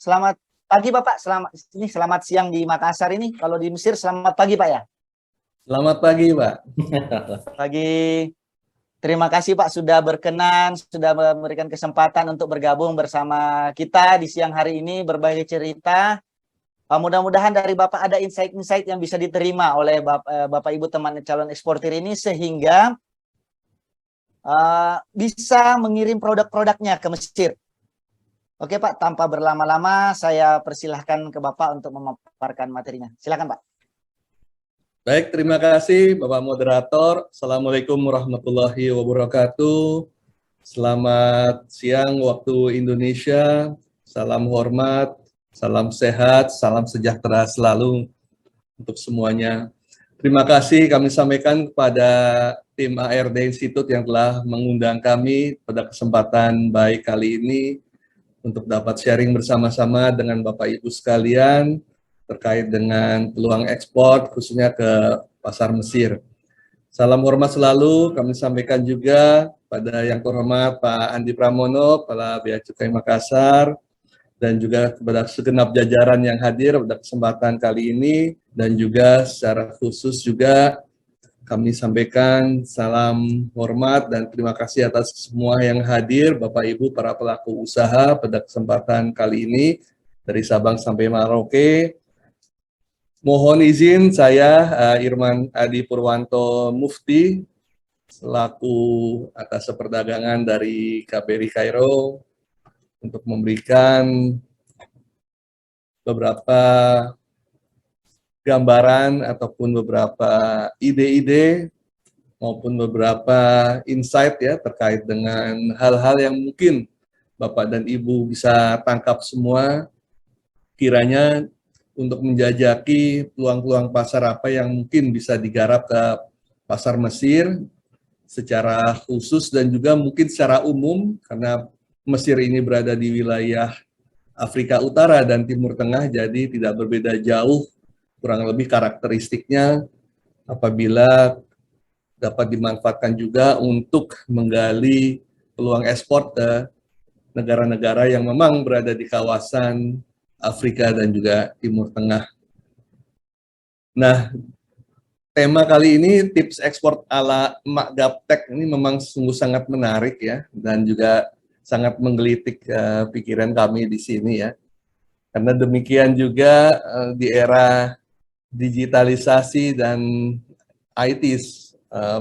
Selamat pagi Bapak, selamat siang di Makassar ini. Kalau di Mesir selamat pagi Pak ya. Selamat pagi Pak. Pagi. Terima kasih Pak sudah berkenan, sudah memberikan kesempatan untuk bergabung bersama kita di siang hari ini berbagi cerita. Mudah-mudahan dari Bapak ada insight-insight yang bisa diterima oleh Bapak Ibu teman calon eksportir ini sehingga bisa mengirim produk-produknya ke Mesir. Oke Pak, tanpa berlama-lama saya persilahkan ke Bapak untuk memaparkan materinya. Silakan Pak. Baik, terima kasih Bapak Moderator. Assalamualaikum warahmatullahi wabarakatuh. Selamat siang waktu Indonesia. Salam hormat, salam sehat, salam sejahtera selalu untuk semuanya. Terima kasih kami sampaikan kepada tim ARD Institute yang telah mengundang kami pada kesempatan baik kali ini untuk dapat sharing bersama-sama dengan Bapak Ibu sekalian terkait dengan peluang ekspor khususnya ke pasar Mesir. Salam hormat selalu kami sampaikan juga pada yang terhormat Pak Andi Pramono, Kepala Bea Cukai Makassar, dan juga kepada segenap jajaran yang hadir pada kesempatan kali ini, dan juga secara khusus juga kami sampaikan salam hormat dan terima kasih atas semua yang hadir, Bapak Ibu para pelaku usaha pada kesempatan kali ini dari Sabang sampai Merauke. Mohon izin saya Irman Adi Purwanto Mufti selaku atas perdagangan dari KBRI Kairo untuk memberikan beberapa gambaran ataupun beberapa ide-ide maupun beberapa insight ya terkait dengan hal-hal yang mungkin Bapak dan Ibu bisa tangkap semua kiranya untuk menjajaki peluang-peluang pasar apa yang mungkin bisa digarap ke pasar Mesir secara khusus dan juga mungkin secara umum karena Mesir ini berada di wilayah Afrika Utara dan Timur Tengah jadi tidak berbeda jauh kurang lebih karakteristiknya apabila dapat dimanfaatkan juga untuk menggali peluang ekspor ke negara-negara yang memang berada di kawasan Afrika dan juga Timur Tengah. Nah, tema kali ini tips ekspor ala emak gaptek ini memang sungguh sangat menarik ya dan juga sangat menggelitik pikiran kami di sini ya. Karena demikian juga di era digitalisasi dan IT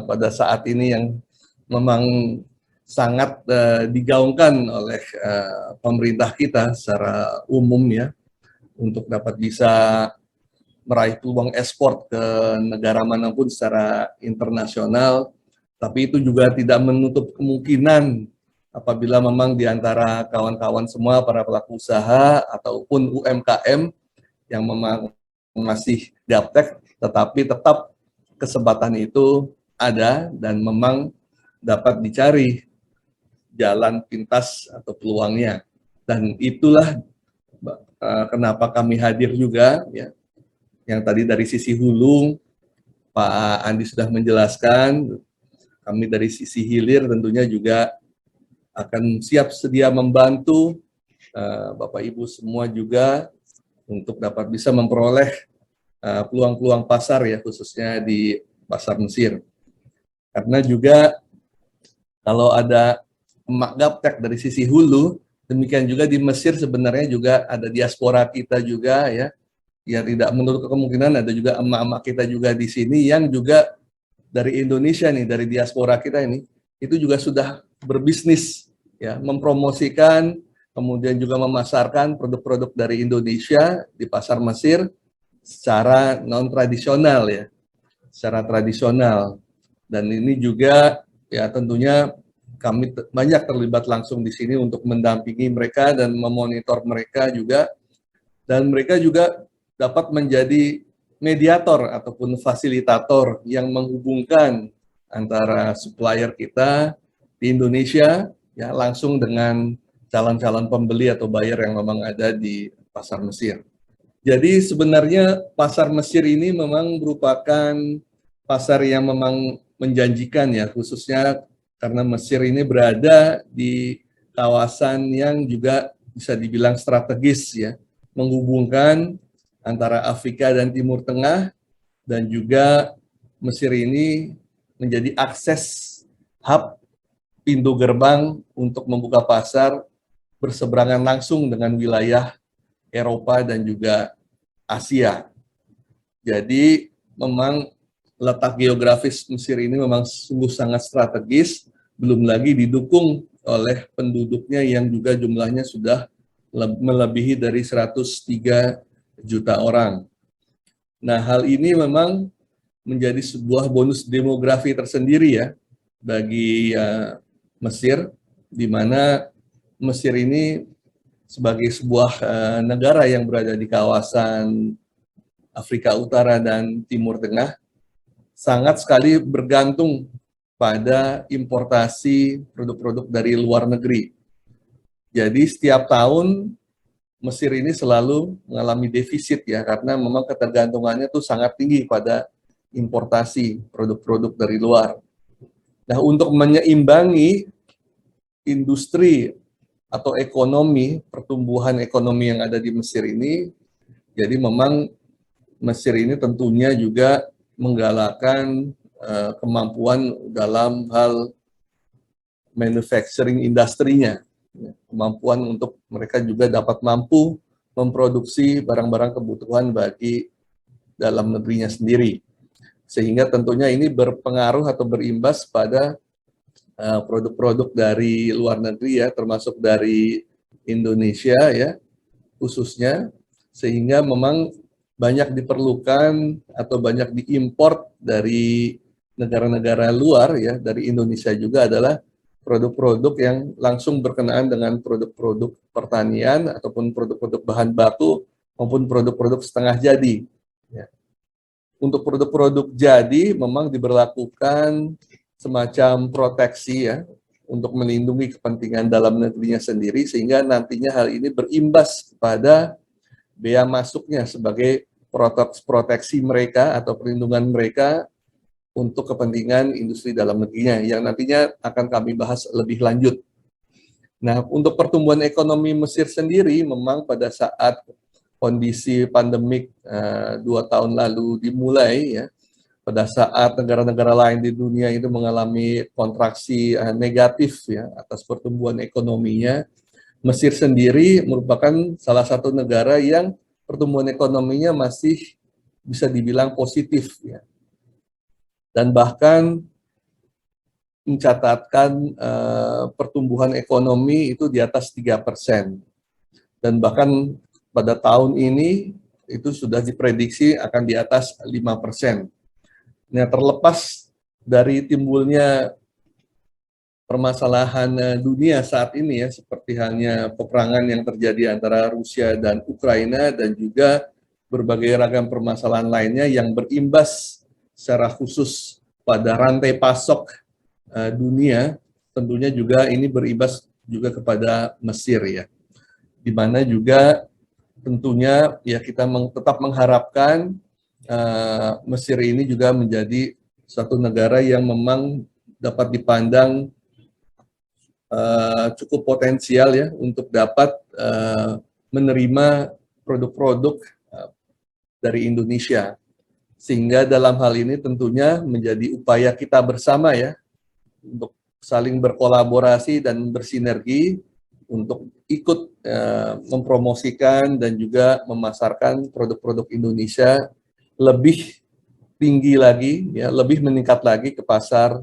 pada saat ini yang memang sangat digaungkan oleh pemerintah kita secara umum ya untuk dapat bisa meraih peluang ekspor ke negara manapun secara internasional, tapi itu juga tidak menutup kemungkinan apabila memang di antara kawan-kawan semua para pelaku usaha ataupun UMKM yang memang masih gaptek, tetapi tetap kesempatan itu ada dan memang dapat dicari jalan pintas atau peluangnya. Dan itulah kenapa kami hadir juga, ya. Yang tadi dari sisi hulu, Pak Andi sudah menjelaskan, kami dari sisi hilir tentunya juga akan siap sedia membantu Bapak Ibu semua juga untuk dapat bisa memperoleh peluang-peluang pasar ya, khususnya di pasar Mesir. Karena juga kalau ada emak gaptek dari sisi hulu, demikian juga di Mesir sebenarnya juga ada diaspora kita juga ya tidak menutup kemungkinan ada juga emak-emak kita juga di sini yang juga dari Indonesia nih, dari diaspora kita ini, itu juga sudah berbisnis ya, mempromosikan, kemudian juga memasarkan produk-produk dari Indonesia di pasar Mesir secara non-tradisional ya, secara tradisional. Dan ini juga ya tentunya kami banyak terlibat langsung di sini untuk mendampingi mereka dan memonitor mereka juga, dan mereka juga dapat menjadi mediator ataupun fasilitator yang menghubungkan antara supplier kita di Indonesia ya langsung dengan calon-calon pembeli atau buyer yang memang ada di pasar Mesir. Jadi sebenarnya pasar Mesir ini memang merupakan pasar yang memang menjanjikan ya, khususnya karena Mesir ini berada di kawasan yang juga bisa dibilang strategis ya, menghubungkan antara Afrika dan Timur Tengah, dan juga Mesir ini menjadi akses hub, pintu gerbang untuk membuka pasar berseberangan langsung dengan wilayah Eropa dan juga Asia. Jadi memang letak geografis Mesir ini memang sungguh sangat strategis, belum lagi didukung oleh penduduknya yang juga jumlahnya sudah melebihi dari 103 juta orang. Nah, hal ini memang menjadi sebuah bonus demografi tersendiri ya bagi Mesir, di mana Mesir ini sebagai sebuah negara yang berada di kawasan Afrika Utara dan Timur Tengah, sangat sekali bergantung pada importasi produk-produk dari luar negeri. Jadi setiap tahun Mesir ini selalu mengalami defisit ya, karena memang ketergantungannya tuh sangat tinggi pada importasi produk-produk dari luar. Nah, untuk menyeimbangi industri atau ekonomi, pertumbuhan ekonomi yang ada di Mesir ini, jadi memang Mesir ini tentunya juga menggalakkan kemampuan dalam hal manufacturing industrinya, kemampuan untuk mereka juga dapat mampu memproduksi barang-barang kebutuhan bagi dalam negerinya sendiri. Sehingga tentunya ini berpengaruh atau berimbas pada produk-produk dari luar negeri ya, termasuk dari Indonesia ya, khususnya, sehingga memang banyak diperlukan atau banyak diimport dari negara-negara luar ya, dari Indonesia juga adalah produk-produk yang langsung berkenaan dengan produk-produk pertanian ataupun produk-produk bahan baku maupun produk-produk setengah jadi. Ya. Untuk produk-produk jadi memang diberlakukan semacam proteksi ya untuk melindungi kepentingan dalam negerinya sendiri, sehingga nantinya hal ini berimbas kepada bea masuknya sebagai proteksi mereka atau perlindungan mereka untuk kepentingan industri dalam negerinya yang nantinya akan kami bahas lebih lanjut. Nah, untuk pertumbuhan ekonomi Mesir sendiri memang pada saat kondisi pandemik 2 tahun lalu dimulai ya, pada saat negara-negara lain di dunia itu mengalami kontraksi negatif ya atas pertumbuhan ekonominya, Mesir sendiri merupakan salah satu negara yang pertumbuhan ekonominya masih bisa dibilang positif ya, dan bahkan mencatatkan pertumbuhan ekonomi itu di atas 3%, dan bahkan pada tahun ini itu sudah diprediksi akan di atas 5%. Nah, terlepas dari timbulnya permasalahan dunia saat ini ya, seperti halnya peperangan yang terjadi antara Rusia dan Ukraina, dan juga berbagai ragam permasalahan lainnya yang berimbas secara khusus pada rantai pasok dunia, tentunya juga ini berimbas juga kepada Mesir ya, di mana juga tentunya ya kita tetap mengharapkan Mesir ini juga menjadi satu negara yang memang dapat dipandang cukup potensial ya untuk dapat menerima produk-produk dari Indonesia. Sehingga dalam hal ini tentunya menjadi upaya kita bersama ya untuk saling berkolaborasi dan bersinergi untuk ikut mempromosikan dan juga memasarkan produk-produk Indonesia lebih tinggi lagi, ya, lebih meningkat lagi ke pasar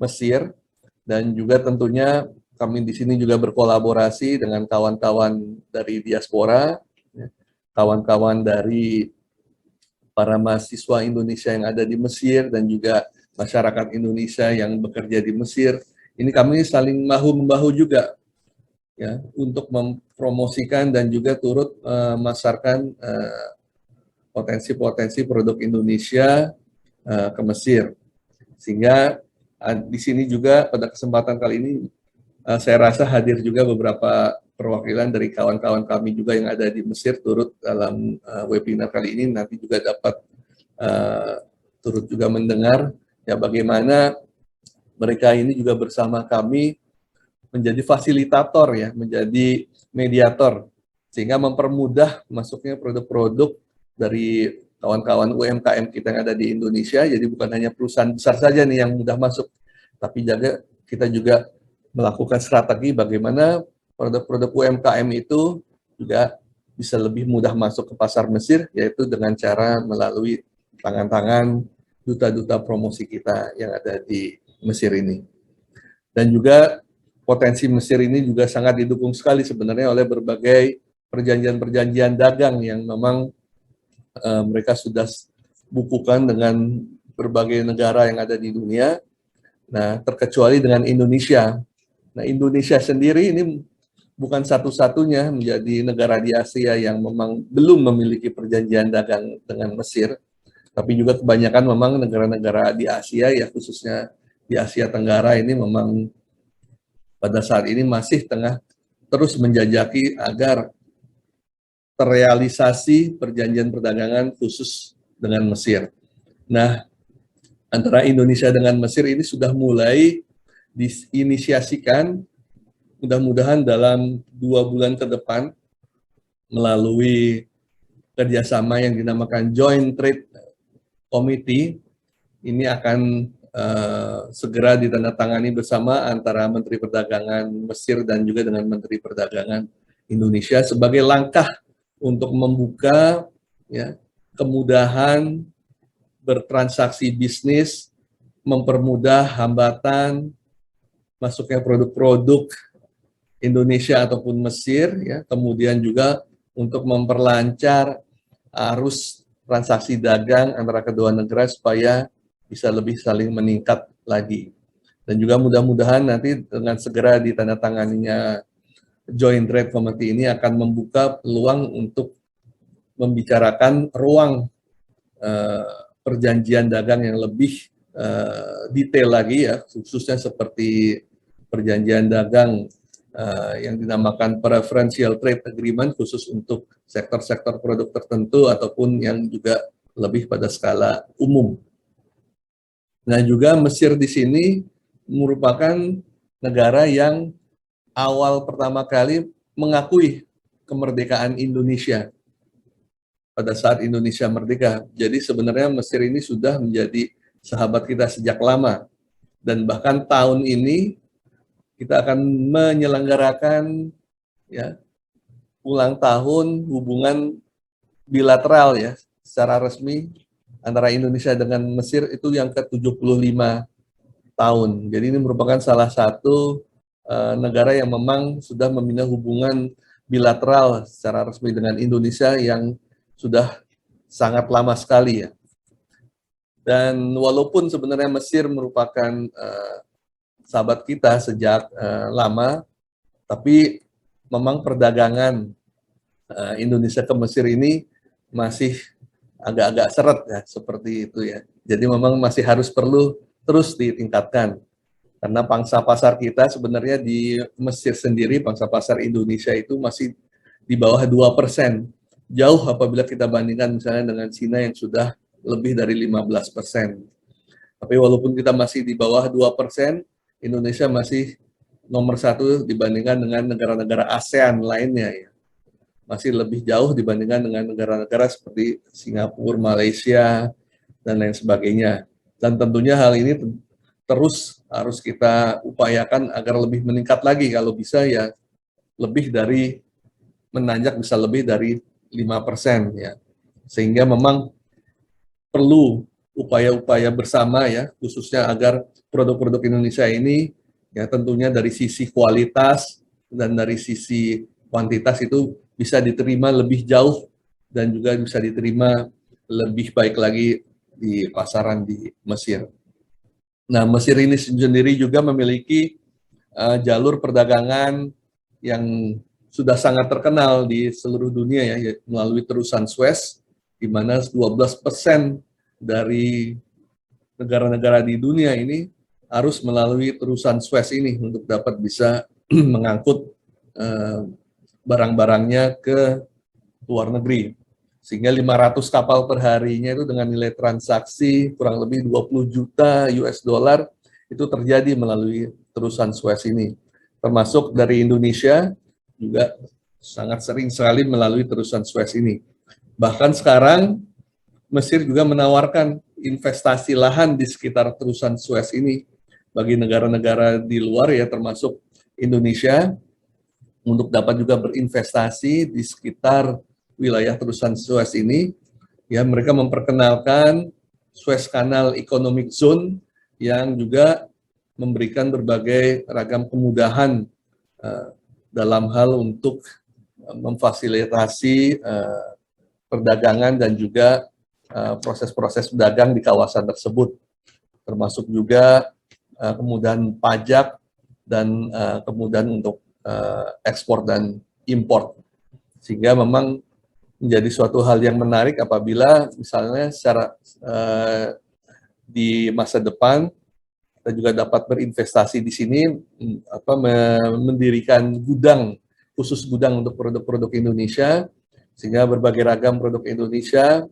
Mesir, dan juga tentunya kami di sini juga berkolaborasi dengan kawan-kawan dari diaspora, ya, kawan-kawan dari para mahasiswa Indonesia yang ada di Mesir dan juga masyarakat Indonesia yang bekerja di Mesir. Ini kami saling bahu-membahu juga, ya, untuk mempromosikan dan juga turut memasarkan potensi-potensi produk Indonesia ke Mesir. Sehingga di sini juga pada kesempatan kali ini saya rasa hadir juga beberapa perwakilan dari kawan-kawan kami juga yang ada di Mesir turut dalam webinar kali ini, nanti juga dapat turut juga mendengar ya bagaimana mereka ini juga bersama kami menjadi fasilitator ya, menjadi mediator, sehingga mempermudah masuknya produk-produk dari kawan-kawan UMKM kita yang ada di Indonesia. Jadi bukan hanya perusahaan besar saja nih yang mudah masuk, tapi kita juga melakukan strategi bagaimana produk-produk UMKM itu juga bisa lebih mudah masuk ke pasar Mesir, yaitu dengan cara melalui tangan-tangan duta-duta promosi kita yang ada di Mesir ini. Dan juga potensi Mesir ini juga sangat didukung sekali sebenarnya oleh berbagai perjanjian-perjanjian dagang yang memang mereka sudah bukukan dengan berbagai negara yang ada di dunia. Nah, terkecuali dengan Indonesia. Nah, Indonesia sendiri ini bukan satu-satunya menjadi negara di Asia yang memang belum memiliki perjanjian dagang dengan Mesir, tapi juga kebanyakan memang negara-negara di Asia, ya khususnya di Asia Tenggara ini memang pada saat ini masih tengah terus menjajaki agar terrealisasi perjanjian perdagangan khusus dengan Mesir. Nah, antara Indonesia dengan Mesir ini sudah mulai diinisiasikan, mudah-mudahan dalam 2 bulan ke depan melalui kerjasama yang dinamakan Joint Trade Committee, ini akan segera ditandatangani bersama antara Menteri Perdagangan Mesir dan juga dengan Menteri Perdagangan Indonesia sebagai langkah untuk membuka ya, kemudahan bertransaksi bisnis, mempermudah hambatan masuknya produk-produk Indonesia ataupun Mesir, ya, kemudian juga untuk memperlancar arus transaksi dagang antara kedua negara supaya bisa lebih saling meningkat lagi. Dan juga mudah-mudahan nanti dengan segera ditandatanganinya Joint Trade Committee ini akan membuka peluang untuk membicarakan ruang perjanjian dagang yang lebih detail lagi, ya, khususnya seperti perjanjian dagang yang dinamakan Preferential Trade Agreement khusus untuk sektor-sektor produk tertentu ataupun yang juga lebih pada skala umum. Nah, juga Mesir di sini merupakan negara yang awal pertama kali mengakui kemerdekaan Indonesia pada saat Indonesia merdeka. Jadi sebenarnya Mesir ini sudah menjadi sahabat kita sejak lama. Dan bahkan tahun ini kita akan menyelenggarakan ya ulang tahun hubungan bilateral ya secara resmi antara Indonesia dengan Mesir itu yang ke-75 tahun. Jadi ini merupakan salah satu negara yang memang sudah membina hubungan bilateral secara resmi dengan Indonesia yang sudah sangat lama sekali ya. Dan walaupun sebenarnya Mesir merupakan sahabat kita sejak lama, tapi memang perdagangan Indonesia ke Mesir ini masih agak-agak seret ya, seperti itu ya. Jadi memang masih harus perlu terus ditingkatkan. Karena pangsa pasar kita sebenarnya di Mesir sendiri, pangsa pasar Indonesia itu masih di bawah 2%. Jauh apabila kita bandingkan misalnya dengan Cina yang sudah lebih dari 15%. Tapi walaupun kita masih di bawah 2%, Indonesia masih nomor 1 dibandingkan dengan negara-negara ASEAN lainnya ya. Masih lebih jauh dibandingkan dengan negara-negara seperti Singapura, Malaysia, dan lain sebagainya. Dan tentunya hal ini terus harus kita upayakan agar lebih meningkat lagi, kalau bisa ya lebih dari, menanjak bisa lebih dari 5% ya. Sehingga memang perlu upaya-upaya bersama ya, khususnya agar produk-produk Indonesia ini ya tentunya dari sisi kualitas dan dari sisi kuantitas itu bisa diterima lebih jauh dan juga bisa diterima lebih baik lagi di pasaran di Mesir. Nah, Mesir ini sendiri juga memiliki jalur perdagangan yang sudah sangat terkenal di seluruh dunia ya, melalui terusan Suez, di mana 12% dari negara-negara di dunia ini harus melalui terusan Suez ini untuk dapat bisa mengangkut barang-barangnya ke luar negeri. Sehingga 500 kapal per harinya itu dengan nilai transaksi kurang lebih 20 juta US dollar itu terjadi melalui terusan Suez ini. Termasuk dari Indonesia juga sangat sering sekali melalui terusan Suez ini. Bahkan sekarang Mesir juga menawarkan investasi lahan di sekitar terusan Suez ini bagi negara-negara di luar ya, termasuk Indonesia, untuk dapat juga berinvestasi di sekitar wilayah terusan Suez ini. Ya, mereka memperkenalkan Suez Canal Economic Zone yang juga memberikan berbagai ragam kemudahan dalam hal untuk memfasilitasi perdagangan dan juga proses-proses pedagang di kawasan tersebut, termasuk juga kemudahan pajak dan kemudahan untuk ekspor dan impor, sehingga memang menjadi suatu hal yang menarik apabila misalnya secara di masa depan kita juga dapat berinvestasi di sini, mendirikan gudang, khusus gudang untuk produk-produk Indonesia, sehingga berbagai ragam produk Indonesia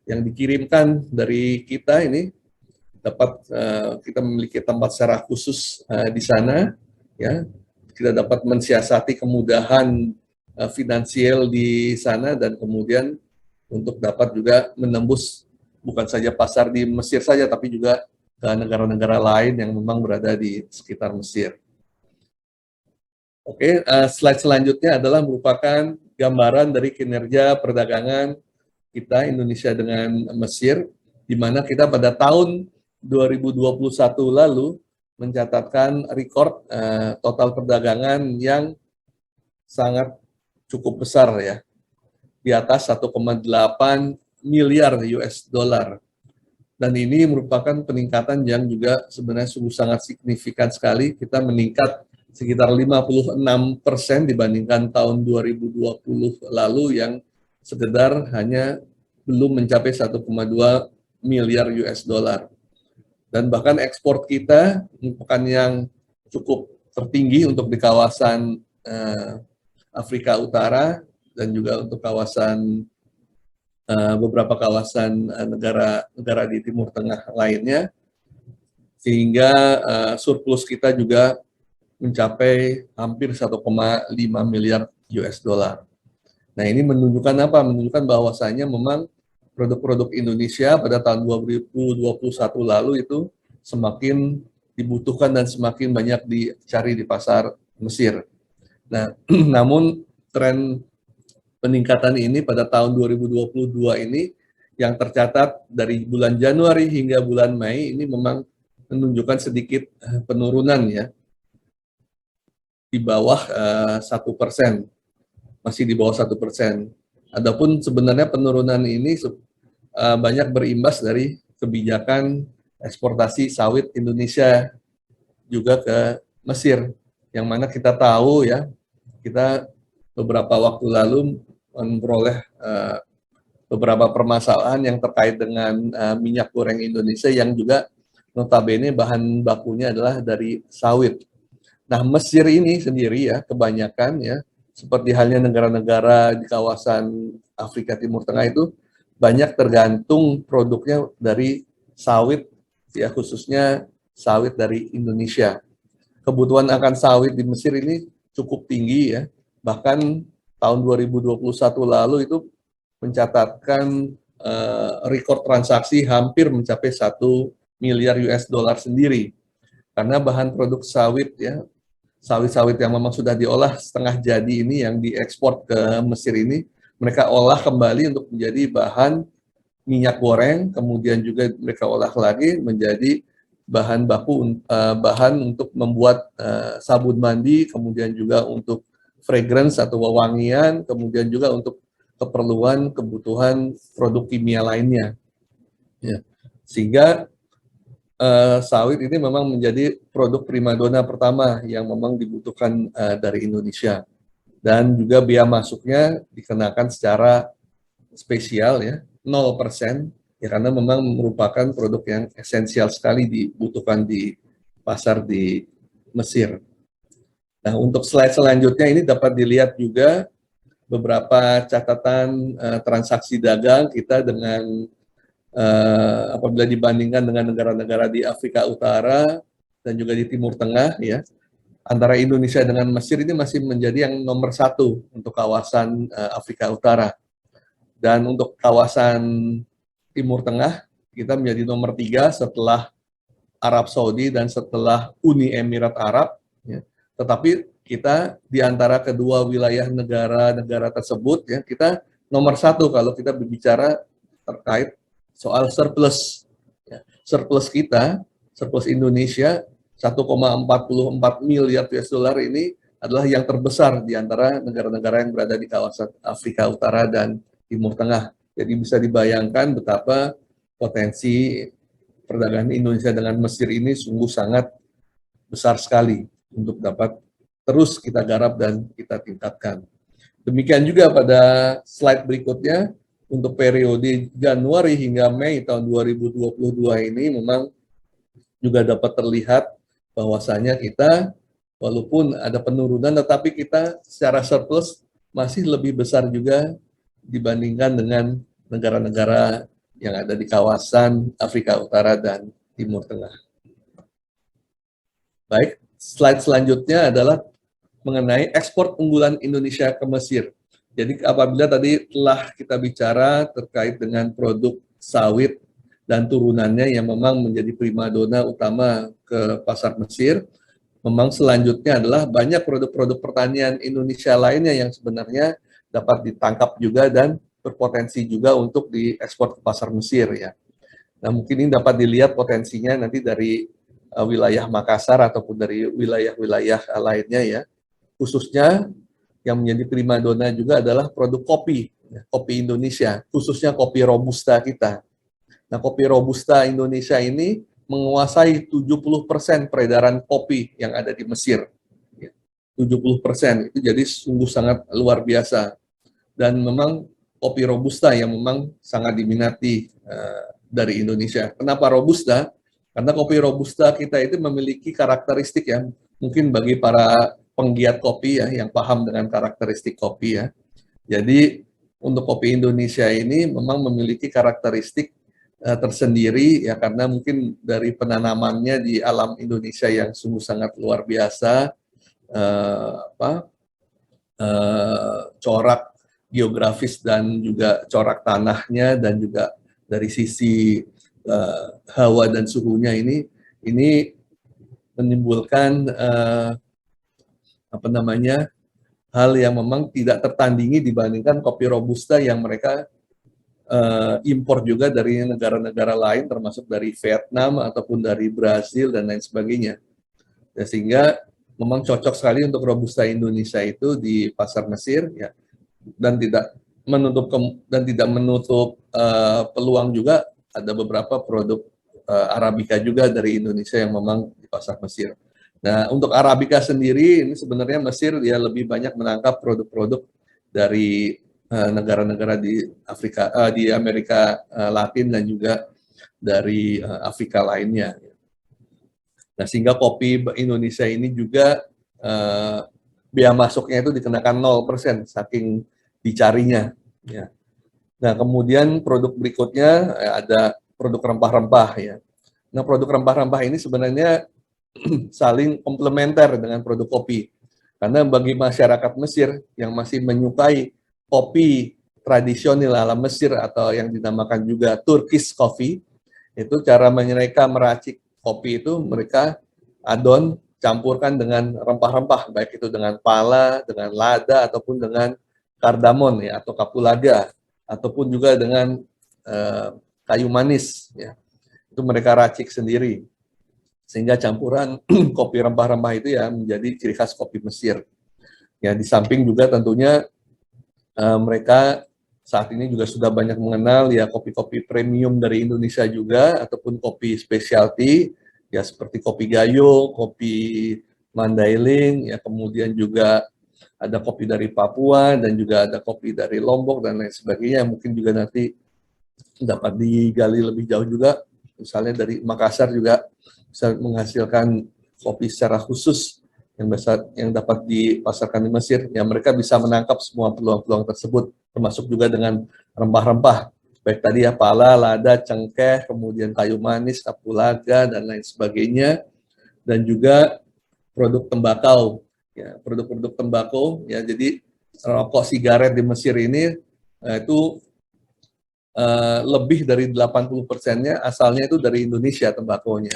yang dikirimkan dari kita ini dapat kita memiliki tempat secara khusus di sana, ya. Kita dapat mensiasati kemudahan finansial di sana, dan kemudian untuk dapat juga menembus bukan saja pasar di Mesir saja, tapi juga ke negara-negara lain yang memang berada di sekitar Mesir. Oke, slide selanjutnya adalah merupakan gambaran dari kinerja perdagangan kita Indonesia dengan Mesir, di mana kita pada tahun 2021 lalu mencatatkan rekor total perdagangan yang sangat cukup besar ya, di atas 1,8 miliar US dollar. Dan ini merupakan peningkatan yang juga sebenarnya sungguh sangat signifikan sekali. Kita meningkat sekitar 56% dibandingkan tahun 2020 lalu yang sekedar hanya belum mencapai 1,2 miliar US dollar. Dan bahkan ekspor kita merupakan yang cukup tertinggi untuk di kawasan Afrika Utara dan juga untuk kawasan beberapa kawasan negara di Timur Tengah lainnya, sehingga surplus kita juga mencapai hampir 1,5 miliar US dollar. Nah, ini menunjukkan apa? Menunjukkan bahwasanya memang produk-produk Indonesia pada tahun 2021 lalu itu semakin dibutuhkan dan semakin banyak dicari di pasar Mesir. Nah, namun tren peningkatan ini pada tahun 2022 ini yang tercatat dari bulan Januari hingga bulan Mei ini memang menunjukkan sedikit penurunan ya, di bawah 1%, masih di bawah 1%. Adapun sebenarnya penurunan ini banyak berimbas dari kebijakan eksportasi sawit Indonesia juga ke Mesir, yang mana kita tahu ya, kita beberapa waktu lalu memperoleh beberapa permasalahan yang terkait dengan minyak goreng Indonesia yang juga notabene bahan bakunya adalah dari sawit. Nah, Mesir ini sendiri ya, kebanyakan ya, seperti halnya negara-negara di kawasan Afrika Timur Tengah itu banyak tergantung produknya dari sawit, ya khususnya sawit dari Indonesia. Kebutuhan akan sawit di Mesir ini cukup tinggi ya, bahkan tahun 2021 lalu itu mencatatkan rekor transaksi hampir mencapai 1 miliar US dollar sendiri, karena bahan produk sawit ya, sawit-sawit yang memang sudah diolah setengah jadi ini yang diekspor ke Mesir ini, mereka olah kembali untuk menjadi bahan minyak goreng, kemudian juga mereka olah lagi menjadi bahan baku, bahan untuk membuat sabun mandi, kemudian juga untuk fragrance atau wewangian, kemudian juga untuk keperluan kebutuhan produk kimia lainnya. Ya. Sehingga sawit ini memang menjadi produk primadona pertama yang memang dibutuhkan dari Indonesia, dan juga biaya masuknya dikenakan secara spesial ya, 0%, ya karena memang merupakan produk yang esensial sekali dibutuhkan di pasar di Mesir. Nah, untuk slide selanjutnya ini dapat dilihat juga beberapa catatan transaksi dagang kita dengan apabila dibandingkan dengan negara-negara di Afrika Utara dan juga di Timur Tengah ya. antara Indonesia dengan Mesir ini masih menjadi yang nomor satu untuk kawasan Afrika Utara. Dan untuk kawasan Timur Tengah, kita menjadi nomor 3 setelah Arab Saudi dan setelah Uni Emirat Arab. Ya. Tetapi kita di antara kedua wilayah negara-negara tersebut, ya, kita nomor satu kalau kita berbicara terkait soal surplus. Ya. Surplus Indonesia 1,44 miliar US dollar ini adalah yang terbesar di antara negara-negara yang berada di kawasan Afrika Utara dan Timur Tengah. Jadi bisa dibayangkan betapa potensi perdagangan Indonesia dengan Mesir ini sungguh sangat besar sekali untuk dapat terus kita garap dan kita tingkatkan. Demikian juga pada slide berikutnya, untuk periode Januari hingga Mei tahun 2022 ini memang juga dapat terlihat bahwasanya kita walaupun ada penurunan tetapi kita secara surplus masih lebih besar juga dibandingkan dengan negara-negara yang ada di kawasan Afrika Utara dan Timur Tengah. Baik, slide selanjutnya adalah mengenai ekspor unggulan Indonesia ke Mesir. Jadi apabila tadi telah kita bicara terkait dengan produk sawit dan turunannya yang memang menjadi primadona utama ke pasar Mesir, memang selanjutnya adalah banyak produk-produk pertanian Indonesia lainnya yang sebenarnya dapat ditangkap juga dan berpotensi juga untuk diekspor ke pasar Mesir ya. Nah mungkin ini dapat dilihat potensinya nanti dari wilayah Makassar ataupun dari wilayah-wilayah lainnya ya. Khususnya yang menjadi primadona juga adalah produk kopi, ya, kopi Indonesia, khususnya kopi Robusta kita. Nah kopi Robusta Indonesia ini menguasai 70% peredaran kopi yang ada di Mesir. 70% itu jadi sungguh sangat luar biasa. Dan memang kopi Robusta yang memang sangat diminati dari Indonesia. Kenapa Robusta? Karena kopi Robusta kita itu memiliki karakteristik ya, mungkin bagi para penggiat kopi ya, yang paham dengan karakteristik kopi ya. Jadi untuk kopi Indonesia ini memang memiliki karakteristik tersendiri ya, karena mungkin dari penanamannya di alam Indonesia yang sungguh sangat luar biasa, corak geografis dan juga corak tanahnya dan juga dari sisi hawa dan suhunya ini menimbulkan hal yang memang tidak tertandingi dibandingkan kopi Robusta yang mereka impor juga dari negara-negara lain termasuk dari Vietnam ataupun dari Brasil dan lain sebagainya. Ya, sehingga memang cocok sekali untuk Robusta Indonesia itu di pasar Mesir ya, dan tidak menutup peluang juga ada beberapa produk Arabica juga dari Indonesia yang memang di pasar Mesir. Nah, untuk Arabica sendiri ini sebenarnya Mesir dia lebih banyak menangkap produk-produk dari negara-negara di Afrika, di Amerika Latin dan juga dari Afrika lainnya. Nah, sehingga kopi Indonesia ini juga biaya masuknya itu dikenakan 0% saking dicarinya. Ya. Nah, kemudian produk berikutnya ada produk rempah-rempah ya. Nah, produk rempah-rempah ini sebenarnya saling komplementer dengan produk kopi. Karena bagi masyarakat Mesir yang masih menyukai kopi tradisional ala Mesir atau yang dinamakan juga Turkish coffee, itu cara mereka meracik kopi itu mereka campurkan dengan rempah-rempah, baik itu dengan pala, dengan lada, ataupun dengan kardamon ya, atau kapulaga, ataupun juga dengan kayu manis ya. Itu mereka racik sendiri. Sehingga campuran kopi rempah-rempah itu ya menjadi ciri khas kopi Mesir. Ya, di samping juga tentunya mereka saat ini juga sudah banyak mengenal ya kopi-kopi premium dari Indonesia juga, ataupun kopi specialty ya seperti kopi Gayo, kopi Mandailing, ya kemudian juga ada kopi dari Papua dan juga ada kopi dari Lombok dan lain sebagainya. Mungkin juga nanti dapat digali lebih jauh juga, misalnya dari Makassar juga bisa menghasilkan kopi secara khusus yang dapat dipasarkan di Mesir. Ya mereka bisa menangkap semua peluang-peluang tersebut, termasuk juga dengan rempah-rempah. Baik tadi ya pala, lada, cengkeh, kemudian kayu manis, kapulaga dan lain sebagainya. Dan juga produk tembakau, ya, produk-produk tembakau, ya, jadi rokok sigaret di Mesir ini itu lebih dari 80%-nya asalnya itu dari Indonesia tembakonya,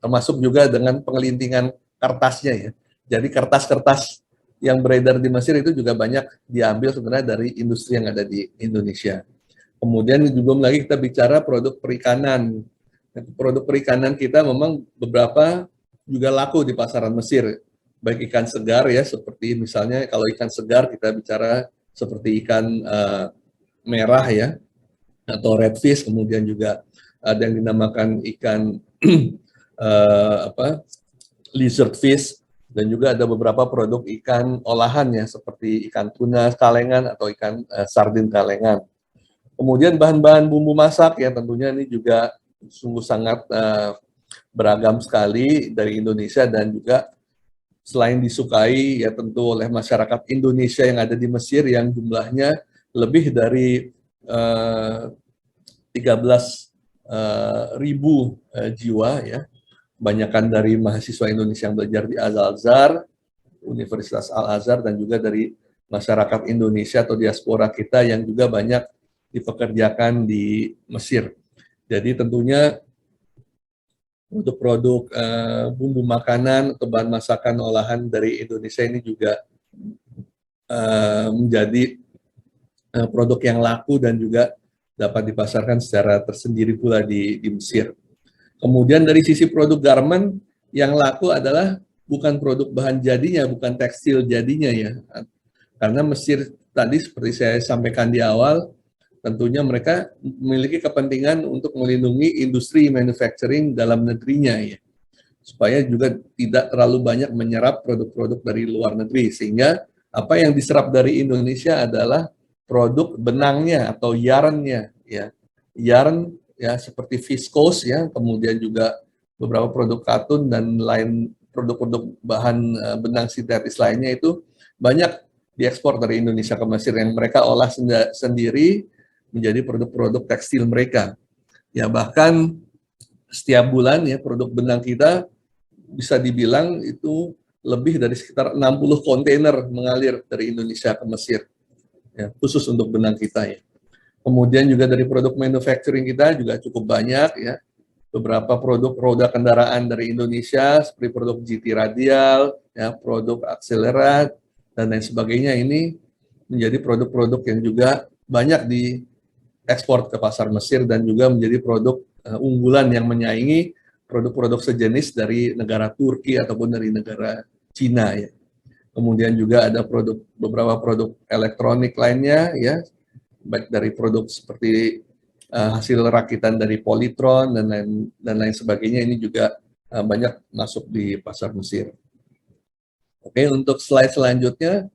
termasuk juga dengan pengelintingan kertasnya ya. Jadi kertas-kertas yang beredar di Mesir itu juga banyak diambil sebenarnya dari industri yang ada di Indonesia. Kemudian belum lagi kita bicara produk perikanan. Produk perikanan kita memang beberapa juga laku di pasaran Mesir, baik ikan segar ya, seperti misalnya kalau ikan segar kita bicara seperti ikan merah ya, atau redfish, kemudian juga ada yang dinamakan ikan lizard fish, dan juga ada beberapa produk ikan olahan ya, seperti ikan tuna kalengan atau ikan sardin kalengan. Kemudian bahan-bahan bumbu masak ya, tentunya ini juga sungguh sangat beragam sekali dari Indonesia, dan juga selain disukai ya tentu oleh masyarakat Indonesia yang ada di Mesir yang jumlahnya lebih dari 13.000 jiwa ya, kebanyakan dari mahasiswa Indonesia yang belajar di Al-Azhar, Universitas Al-Azhar, dan juga dari masyarakat Indonesia atau diaspora kita yang juga banyak dipekerjakan di Mesir. Jadi tentunya produk-produk bumbu makanan atau bahan masakan olahan dari Indonesia ini juga menjadi produk yang laku dan juga dapat dipasarkan secara tersendiri pula di Mesir. Kemudian dari sisi produk garment, yang laku adalah bukan produk bahan jadinya, bukan tekstil jadinya ya. Karena Mesir tadi seperti saya sampaikan di awal, tentunya mereka memiliki kepentingan untuk melindungi industri manufacturing dalam negerinya ya, supaya juga tidak terlalu banyak menyerap produk-produk dari luar negeri, sehingga apa yang diserap dari Indonesia adalah produk benangnya atau yarnnya ya, yarn ya, seperti viscose ya, kemudian juga beberapa produk katun dan lain produk-produk bahan benang sintetis lainnya itu banyak diekspor dari Indonesia ke Mesir yang mereka olah sendiri menjadi produk-produk tekstil mereka. Ya bahkan setiap bulan ya produk benang kita bisa dibilang itu lebih dari sekitar 60 kontainer mengalir dari Indonesia ke Mesir. Ya, khusus untuk benang kita ya. Kemudian juga dari produk manufacturing kita juga cukup banyak ya. Beberapa produk roda kendaraan dari Indonesia seperti produk GT Radial, ya, produk akselerat dan lain sebagainya, ini menjadi produk-produk yang juga banyak diekspor ke pasar Mesir dan juga menjadi produk unggulan yang menyaingi produk-produk sejenis dari negara Turki ataupun dari negara Cina ya. Kemudian juga ada beberapa produk elektronik lainnya ya, baik dari produk seperti hasil rakitan dari Polytron dan lain sebagainya, ini juga banyak masuk di pasar Mesir. Oke, untuk slide selanjutnya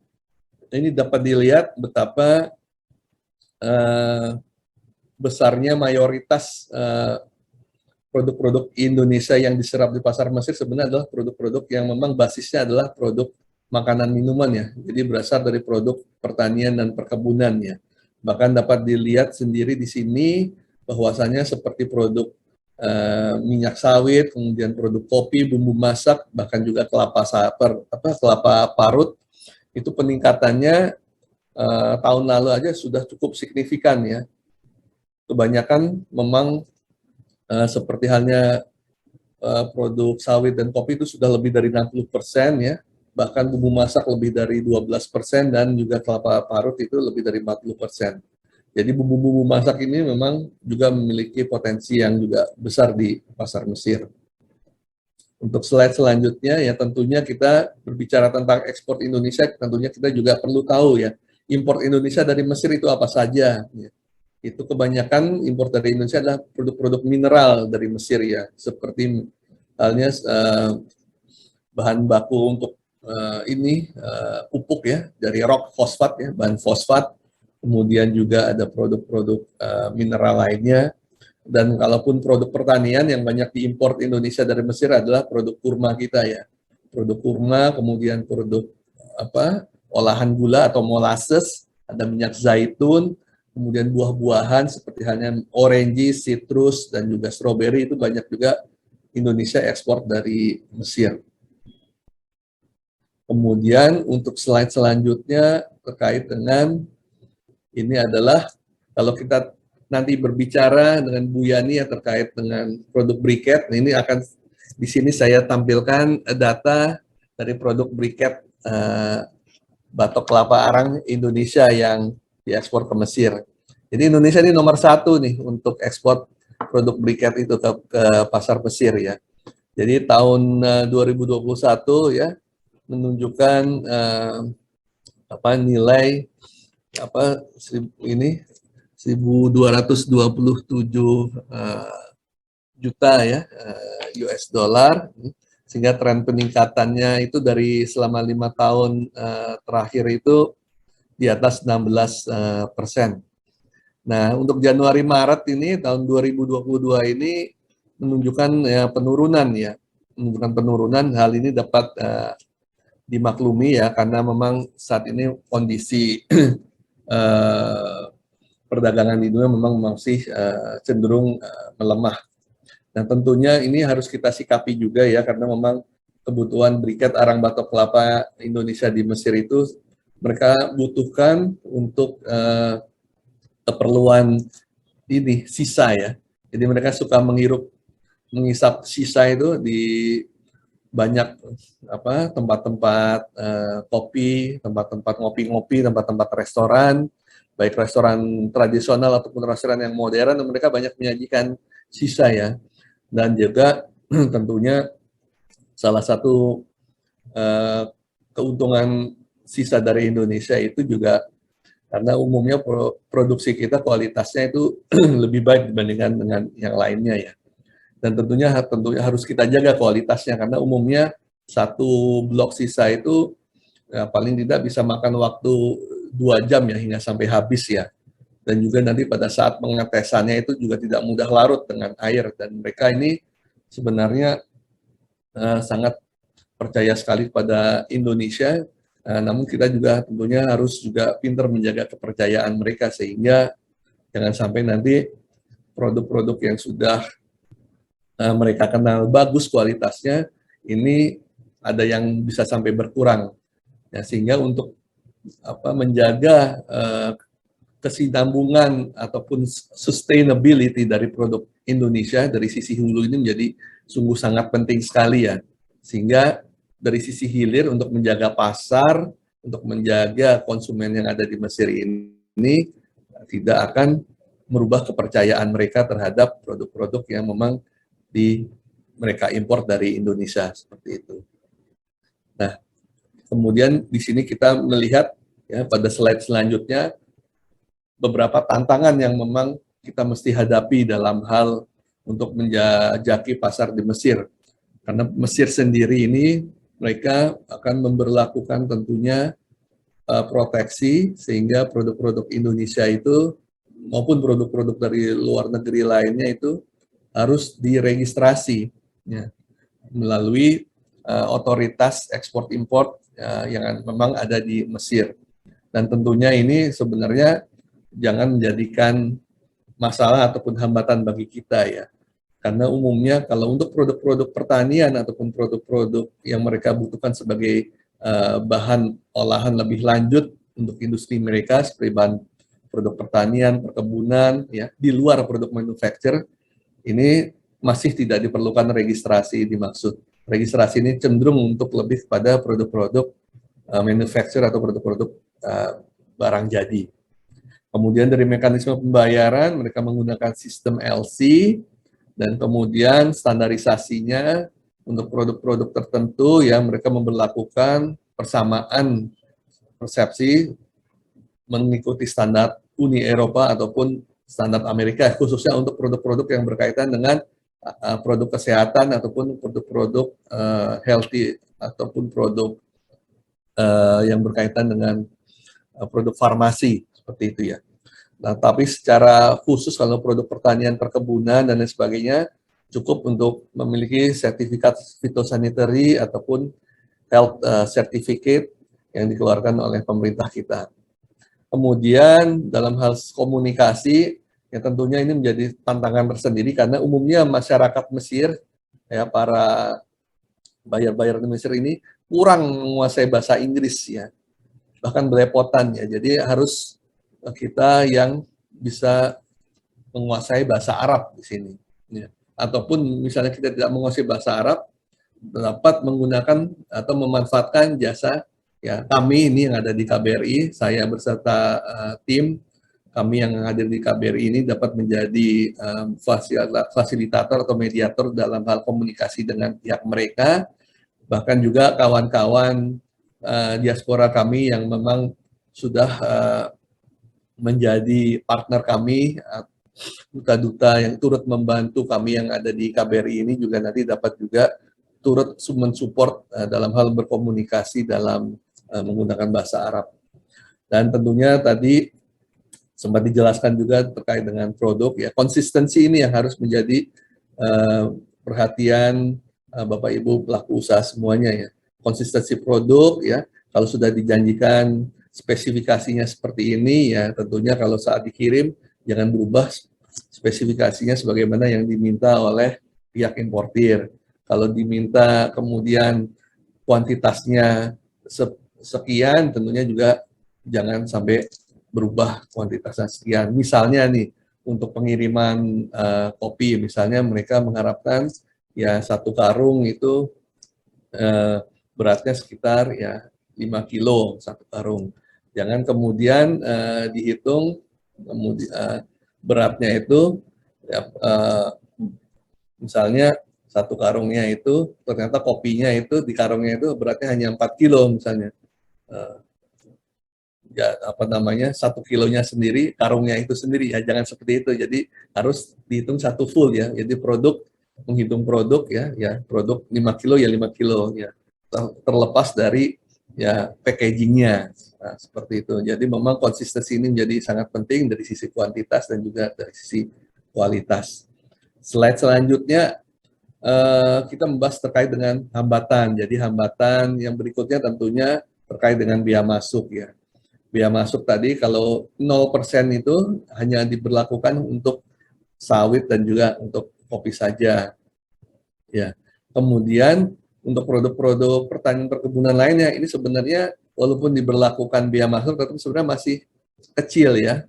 ini dapat dilihat betapa besarnya mayoritas produk-produk Indonesia yang diserap di pasar Mesir sebenarnya adalah produk-produk yang memang basisnya adalah produk makanan minuman ya, jadi berasal dari produk pertanian dan perkebunan ya. Bahkan dapat dilihat sendiri di sini bahwasanya seperti produk minyak sawit, kemudian produk kopi, bumbu masak, bahkan juga kelapa parut, itu peningkatannya tahun lalu aja sudah cukup signifikan ya. Kebanyakan memang seperti halnya produk sawit dan kopi itu sudah lebih dari 60% ya. Bahkan bumbu masak lebih dari 12% dan juga kelapa parut itu lebih dari 40%. Jadi bumbu-bumbu masak ini memang juga memiliki potensi yang juga besar di pasar Mesir. Untuk slide selanjutnya ya tentunya kita berbicara tentang ekspor Indonesia, tentunya kita juga perlu tahu ya impor Indonesia dari Mesir itu apa saja. Ya. Itu kebanyakan impor dari Indonesia adalah produk-produk mineral dari Mesir ya, seperti halnya bahan baku untuk pupuk ya, dari rock fosfat ya, bahan fosfat, kemudian juga ada produk-produk mineral lainnya, dan kalaupun produk pertanian yang banyak diimpor Indonesia dari Mesir adalah produk kurma kita ya, produk kurma, kemudian produk olahan gula atau molasses, ada minyak zaitun, kemudian buah-buahan seperti halnya orange, citrus, dan juga stroberi itu banyak juga Indonesia ekspor dari Mesir. Kemudian untuk slide selanjutnya terkait dengan ini adalah kalau kita nanti berbicara dengan Bu Yani ya terkait dengan produk briket, ini akan di sini saya tampilkan data dari produk briket batok kelapa arang Indonesia yang diekspor ke Mesir. Jadi Indonesia ini nomor 1 nih untuk ekspor produk briket itu ke pasar Mesir ya. Jadi tahun 2021 ya menunjukkan nilai ini 1.227 juta ya US dollar, sehingga tren peningkatannya itu dari selama 5 tahun terakhir itu di atas 16%. Nah, untuk Januari Maret ini tahun 2022 ini menunjukkan penurunan ya, menunjukkan penurunan. Hal ini dapat dimaklumi ya karena memang saat ini kondisi perdagangan di dunia memang masih cenderung melemah. Nah, tentunya ini harus kita sikapi juga ya karena memang kebutuhan briket arang batok kelapa Indonesia di Mesir itu mereka butuhkan untuk keperluan ini sisa ya. Jadi mereka suka menghisap sisa itu di banyak tempat-tempat kopi, tempat-tempat ngopi-ngopi, tempat-tempat restoran, baik restoran tradisional ataupun restoran yang modern, mereka banyak menyajikan sisa ya. Dan juga tentunya salah satu keuntungan sisa dari Indonesia itu juga karena umumnya produksi kita kualitasnya itu lebih baik dibandingkan dengan yang lainnya ya. Dan tentunya harus kita jaga kualitasnya karena umumnya satu blok sisa itu paling tidak bisa makan waktu 2 jam ya hingga sampai habis ya. Dan juga nanti pada saat pengetesannya itu juga tidak mudah larut dengan air dan mereka ini sebenarnya sangat percaya sekali pada Indonesia. Namun kita juga tentunya harus juga pintar menjaga kepercayaan mereka sehingga jangan sampai nanti produk-produk yang sudah mereka kenal bagus kualitasnya ini ada yang bisa sampai berkurang ya, sehingga untuk menjaga kesinambungan ataupun sustainability dari produk Indonesia dari sisi hulu ini menjadi sungguh sangat penting sekali ya, sehingga dari sisi hilir untuk menjaga pasar, untuk menjaga konsumen yang ada di Mesir ini tidak akan merubah kepercayaan mereka terhadap produk-produk yang memang mereka impor dari Indonesia seperti itu. Nah, kemudian di sini kita melihat ya pada slide selanjutnya beberapa tantangan yang memang kita mesti hadapi dalam hal untuk menjajaki pasar di Mesir. Karena Mesir sendiri ini mereka akan memberlakukan tentunya proteksi sehingga produk-produk Indonesia itu maupun produk-produk dari luar negeri lainnya itu harus diregistrasi ya, melalui otoritas ekspor impor yang memang ada di Mesir. Dan tentunya ini sebenarnya jangan menjadikan masalah ataupun hambatan bagi kita ya. Karena umumnya kalau untuk produk-produk pertanian ataupun produk-produk yang mereka butuhkan sebagai bahan olahan lebih lanjut untuk industri mereka seperti bahan produk pertanian, perkebunan ya, di luar produk manufacture ini masih tidak diperlukan registrasi dimaksud. Registrasi ini cenderung untuk lebih pada produk-produk manufacture atau produk-produk barang jadi. Kemudian dari mekanisme pembayaran mereka menggunakan sistem LC dan kemudian standarisasinya untuk produk-produk tertentu ya mereka memberlakukan persamaan persepsi mengikuti standar Uni Eropa ataupun standar Amerika khususnya untuk produk-produk yang berkaitan dengan produk kesehatan ataupun produk-produk healthy ataupun produk yang berkaitan dengan produk farmasi seperti itu ya. Nah, tapi secara khusus kalau produk pertanian, perkebunan dan lain sebagainya cukup untuk memiliki sertifikat phytosanitary ataupun health certificate yang dikeluarkan oleh pemerintah kita. Kemudian dalam hal komunikasi ya tentunya ini menjadi tantangan tersendiri karena umumnya masyarakat Mesir ya para buyer di Mesir ini kurang menguasai bahasa Inggris ya, bahkan belepotan ya. Jadi harus kita yang bisa menguasai bahasa Arab di sini. Ya. Ataupun misalnya kita tidak menguasai bahasa Arab, dapat menggunakan atau memanfaatkan jasa ya kami ini yang ada di KBRI, saya beserta tim kami yang hadir di KBRI ini dapat menjadi fasilitator atau mediator dalam hal komunikasi dengan pihak mereka, bahkan juga kawan-kawan diaspora kami yang memang sudah menjadi partner kami, duta-duta yang turut membantu kami yang ada di KBRI ini juga nanti dapat juga turut mensupport dalam hal berkomunikasi dalam menggunakan bahasa Arab. Dan tentunya tadi sempat dijelaskan juga terkait dengan produk ya, konsistensi ini yang harus menjadi perhatian Bapak Ibu pelaku usaha semuanya ya. Konsistensi produk ya, kalau sudah dijanjikan spesifikasinya seperti ini ya, tentunya kalau saat dikirim jangan berubah spesifikasinya sebagaimana yang diminta oleh pihak importir. Kalau diminta kemudian kuantitasnya sekian, tentunya juga jangan sampai berubah kuantitasnya sekian. Misalnya nih, untuk pengiriman kopi, misalnya mereka mengharapkan ya 1 karung itu beratnya sekitar ya 5 kilo 1 karung. Jangan kemudian dihitung kemudian beratnya itu ya, misalnya 1 karungnya itu ternyata kopinya itu di karungnya itu beratnya hanya 4 kilo misalnya. Ya apa namanya 1 kilonya sendiri, karungnya itu sendiri ya, jangan seperti itu. Jadi harus dihitung 1 full ya. Jadi produk menghitung produk ya produk 5 kilo ya 5 kilo ya. Terlepas dari ya packagingnya. Nah, seperti itu. Jadi memang konsistensi ini menjadi sangat penting dari sisi kuantitas dan juga dari sisi kualitas. Slide selanjutnya kita membahas terkait dengan hambatan. Jadi hambatan yang berikutnya tentunya terkait dengan biaya masuk ya. Biaya masuk tadi kalau 0% itu hanya diberlakukan untuk sawit dan juga untuk kopi saja. Ya. Kemudian untuk produk-produk pertanian perkebunan lainnya ini sebenarnya walaupun diberlakukan biaya masuk tapi sebenarnya masih kecil ya.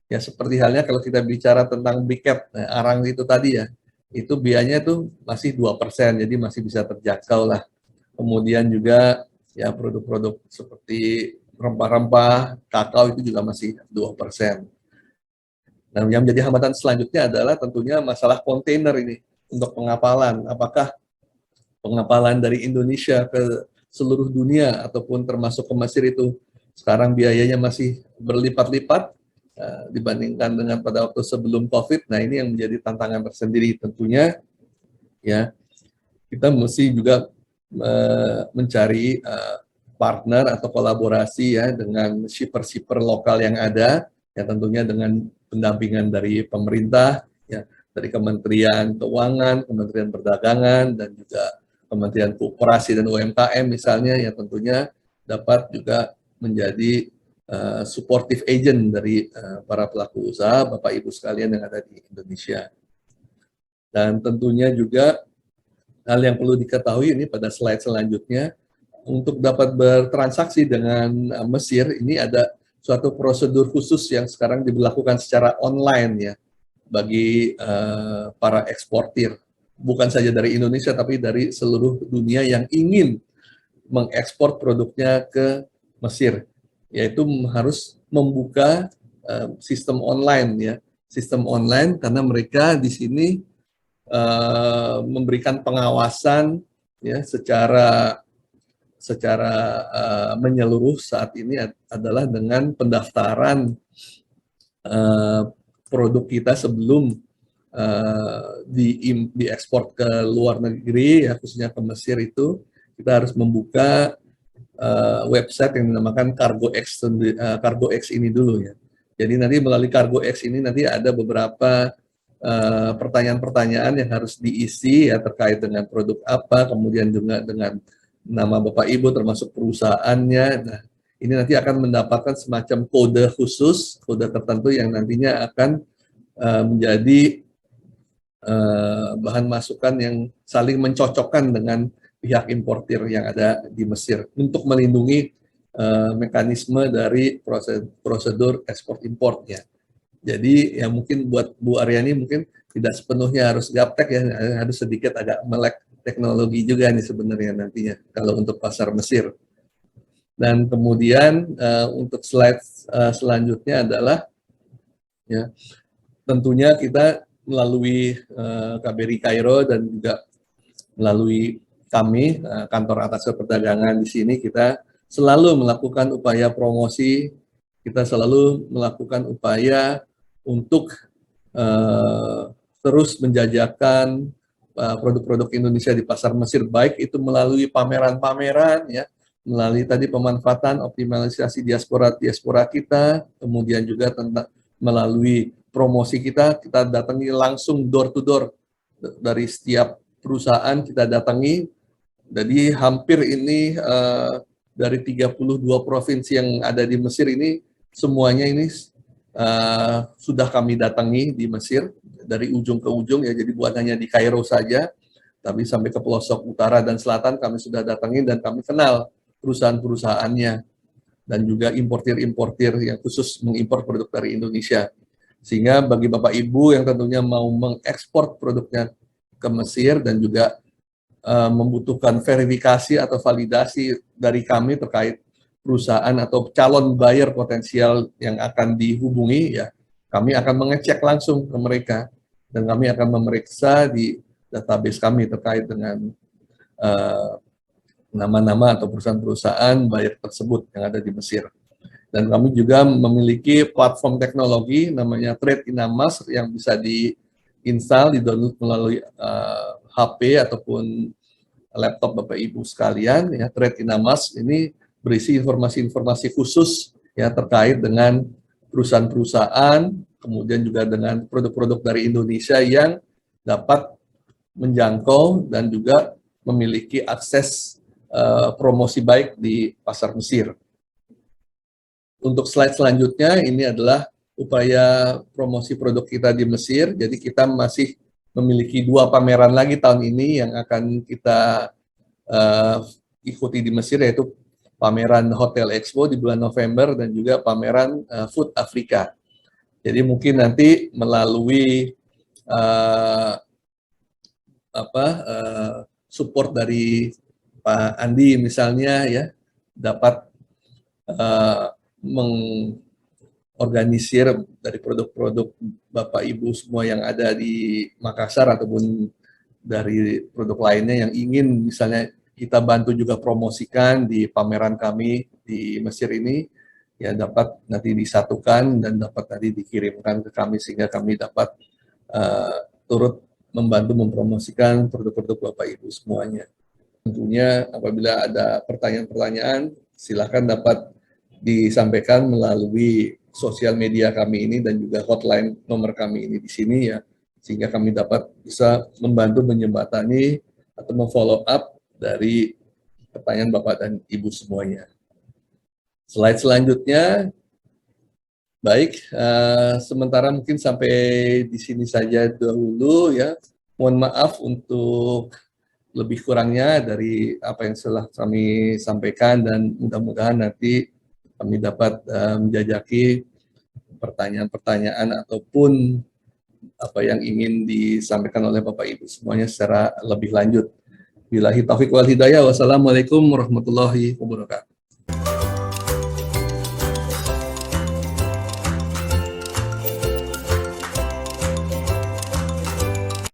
Ya seperti halnya kalau kita bicara tentang briket, arang itu tadi ya. Itu biayanya tuh masih 2%, jadi masih bisa terjangkau lah. Kemudian juga ya produk-produk seperti rempah-rempah, kakao itu juga masih 2%. Nah, yang menjadi hambatan selanjutnya adalah tentunya masalah kontainer ini untuk pengapalan. Apakah pengapalan dari Indonesia ke seluruh dunia ataupun termasuk ke Mesir itu sekarang biayanya masih berlipat-lipat dibandingkan dengan pada waktu sebelum COVID. Nah, ini yang menjadi tantangan tersendiri tentunya ya. Kita mesti juga mencari partner atau kolaborasi ya dengan shipper-shipper lokal yang ada, ya tentunya dengan pendampingan dari pemerintah, ya dari Kementerian Keuangan, Kementerian Perdagangan, dan juga Kementerian Koperasi dan UMKM misalnya, ya tentunya dapat juga menjadi supportive agent dari para pelaku usaha, Bapak Ibu sekalian yang ada di Indonesia. Dan tentunya juga hal yang perlu diketahui ini pada slide selanjutnya, untuk dapat bertransaksi dengan Mesir, ini ada suatu prosedur khusus yang sekarang diberlakukan secara online ya, bagi para eksportir. Bukan saja dari Indonesia, tapi dari seluruh dunia yang ingin mengekspor produknya ke Mesir. Yaitu harus membuka sistem online ya, sistem online karena mereka di sini memberikan pengawasan ya secara menyeluruh saat ini adalah dengan pendaftaran produk kita sebelum diekspor ke luar negeri ya, khususnya ke Mesir itu kita harus membuka website yang dinamakan Cargo X ini dulu ya. Jadi nanti melalui Cargo X ini nanti ada beberapa pertanyaan-pertanyaan yang harus diisi ya terkait dengan produk apa, kemudian juga dengan nama Bapak Ibu termasuk perusahaannya. Nah, ini nanti akan mendapatkan semacam kode khusus, kode tertentu yang nantinya akan menjadi bahan masukan yang saling mencocokkan dengan pihak importir yang ada di Mesir untuk melindungi mekanisme dari prosedur ekspor importnya. Jadi ya mungkin buat Bu Aryani mungkin tidak sepenuhnya harus gaptek ya, harus sedikit agak melek teknologi juga nih sebenarnya nantinya kalau untuk pasar Mesir. Dan kemudian untuk slide selanjutnya adalah ya tentunya kita melalui KBRI Kairo dan juga melalui kami kantor atas perdagangan di sini kita selalu melakukan upaya promosi, kita selalu melakukan upaya untuk terus menjajakan produk-produk Indonesia di pasar Mesir, baik itu melalui pameran-pameran ya, melalui tadi pemanfaatan optimalisasi diaspora kita, kemudian juga tentang melalui promosi kita datangi langsung door to door dari setiap perusahaan kita datangi. Jadi hampir ini dari 32 provinsi yang ada di Mesir ini semuanya ini sudah kami datangi di Mesir dari ujung ke ujung ya, jadi bukan hanya di Kairo saja, tapi sampai ke pelosok utara dan selatan kami sudah datangi dan kami kenal perusahaan-perusahaannya dan juga importir-importir yang khusus mengimpor produk dari Indonesia. Sehingga bagi Bapak Ibu yang tentunya mau mengekspor produknya ke Mesir dan juga membutuhkan verifikasi atau validasi dari kami terkait perusahaan atau calon buyer potensial yang akan dihubungi, ya kami akan mengecek langsung ke mereka dan kami akan memeriksa di database kami terkait dengan nama-nama atau perusahaan-perusahaan buyer tersebut yang ada di Mesir. Dan kami juga memiliki platform teknologi namanya Trade Inamas yang bisa diinstal, di-download melalui HP ataupun laptop Bapak Ibu sekalian. Ya, Trade Inamas ini berisi informasi-informasi khusus ya terkait dengan perusahaan-perusahaan, kemudian juga dengan produk-produk dari Indonesia yang dapat menjangkau dan juga memiliki akses promosi baik di pasar Mesir. Untuk slide selanjutnya, ini adalah upaya promosi produk kita di Mesir. Jadi kita masih memiliki 2 pameran lagi tahun ini yang akan kita ikuti di Mesir, yaitu pameran Hotel Expo di bulan November dan juga pameran Food Africa. Jadi mungkin nanti melalui support dari Pak Andi misalnya ya, dapat mengorganisir dari produk-produk Bapak Ibu semua yang ada di Makassar ataupun dari produk lainnya yang ingin misalnya kita bantu juga promosikan di pameran kami di Mesir ini, ya dapat nanti disatukan dan dapat nanti dikirimkan ke kami sehingga kami dapat turut membantu mempromosikan produk-produk Bapak Ibu semuanya. Tentunya apabila ada pertanyaan-pertanyaan, silakan dapat disampaikan melalui sosial media kami ini dan juga hotline nomor kami ini di sini ya, sehingga kami dapat bisa membantu menjembatani atau memfollow up dari pertanyaan Bapak dan Ibu semuanya. Slide selanjutnya, baik, sementara mungkin sampai di sini saja dahulu ya. Mohon maaf untuk lebih kurangnya dari apa yang telah kami sampaikan dan mudah-mudahan nanti kami dapat menjajaki pertanyaan-pertanyaan ataupun apa yang ingin disampaikan oleh Bapak Ibu semuanya secara lebih lanjut. Billahi taufiq wal hidayah. Wassalamualaikum warahmatullahi wabarakatuh.